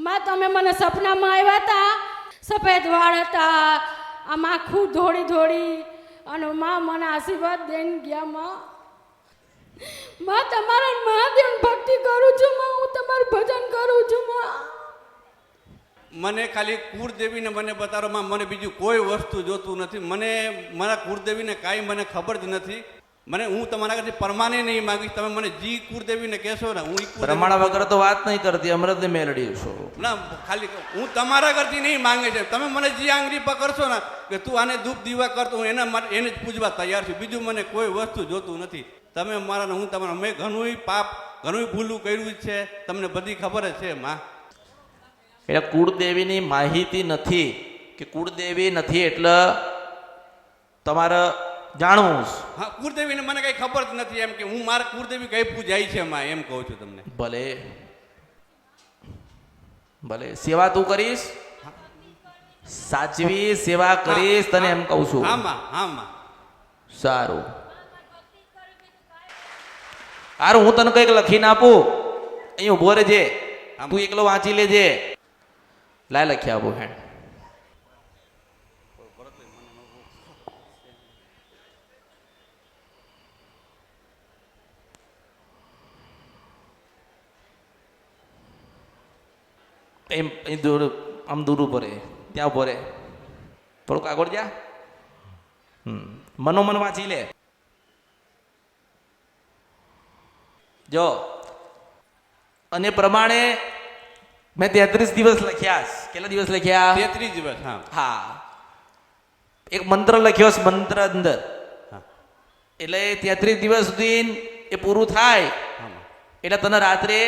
માં તમે મને સપનામાં આવ્યા હતા, સફેદ વાળ હતા, આમ આખું ધોળી ધોળી, અને માં મને આશીર્વાદ દઈને ગયા. માં તમારા મહાદેવની ભક્તિ કરું છું, માં હું તમારું ભજન કરું છું. મને ખાલી કુળદેવીને મને બતાવો માં, મને બીજું કોઈ વસ્તુ જોતું નથી. મને મારા કુળદેવીને કાંઈ મને ખબર જ નથી. મને હું તમારા ઘરથી પરમાને નહીં માગીશ. તમે મને જી કુળદેવીને કહેશો ને, હું પ્રમાણ વગર તો વાત નહીં કરતી, અમૃતની મેલડી છો ના. ખાલી હું તમારા ઘરથી નહીં માંગે છે. તમે મને જી આંગળી પકડશો ને કે તું આને ધૂપ દીવા કરતો, હું એના માટે એને જ પૂજવા તૈયાર છું. બીજું મને કોઈ વસ્તુ જોતું નથી. તમે મારા, હું તમારા, મેં ઘણું પાપ, ઘણું ભૂલું કર્યું છે, તમને બધી ખબર જ છે માં. એટલે કુળદેવીની માહિતી નથી કે કુળદેવી નથી એટલે તમારે જાણવું. હા, કુળદેવીને મને કઈ ખબર જ નથી, એમ કે હું મારા કુળદેવી કઈ પૂજાય છે માં, એમ કહું છું તમને. ભલે ભલે સેવા તું કરીશ, સાચવી સેવા કરીશ, તને એમ કહું છું. હા માં, હા માં. સારું સારું, હું તને કંઈક લખીને આપું, અહીં ઉભો રહેજે, તું એકલો વાંચી લેજે. લાય લખી આપું. હેડ એમ દૂર, આમ દૂર ઉભો રહે, ત્યાં ઉભો રહે, થોડુંક આગળ જા. મનોમન વાંચી લે. જો અને પ્રમાણે મેં 33 દિવસ લખ્યા. કેટલા દિવસ લખ્યા? 33 દિવસ. હા હા. એક મંત્ર લખ્યો છે, મંત્ર અંદર, એટલે 33 દિવસ સુધી એ પૂરું થાય એટલે તને રાત્રે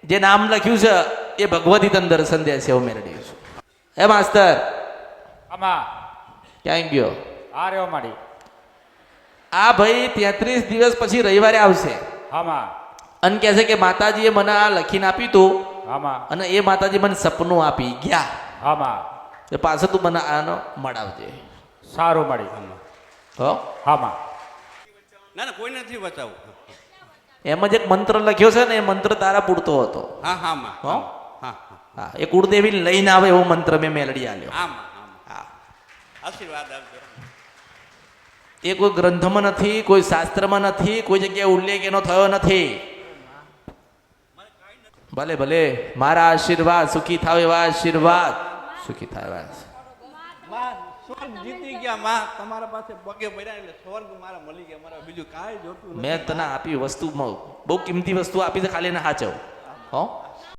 જે નામ લખ્યું છે એ ભગવતી તને દર્શન દે છે. એવું મેળવી છું. હે માસ્તર, આમાં ક્યાં ગયો? આ રહ્યો માડી. આ ભાઈ 33 દિવસ પછી રવિવારે આવશે આમાં અને કહે છે કે માતાજીએ મને આ લખીને આપ્યું તું, આમાં અને એ માતાજી મને સપનું આપી ગયા, આમાં તો પાછો તું મને આનો મળાવજે. સારું મળી. હો, આમાં ના ના, કોઈ નથી બચાવું. એમ જ એક મંત્ર લખ્યો છે ને, એ મંત્ર તારા પૂરતો હતો. હા હા માં. હો, હા હા, એ કુળદેવી લઈને આવે એવો મંત્ર મેં મેલડી આલ્યો. હા માં, હા. હા, આશીર્વાદ આપજો. એ કોઈ ગ્રંથમાં નથી, કોઈ શાસ્ત્રમાં નથી, કોઈ જગ્યાએ ઉલ્લેખ એનો થયો નથી. ભલે ભલે, મારા આશીર્વાદ, સુખી થાવ એવા આશીર્વાદ, સુખી થાવ એવા. માં સ્વર્ગ જીતી ગયા માં, તમારા પાસે પગે પડ્યા એટલે સ્વર્ગ મારા મળી ગયા. મારા બીજું કાંઈ જોતું નથી. મેં તને આપી વસ્તુ, બહુ કિંમતી વસ્તુ આપી છે, ખાલી એને હાચવ. હો.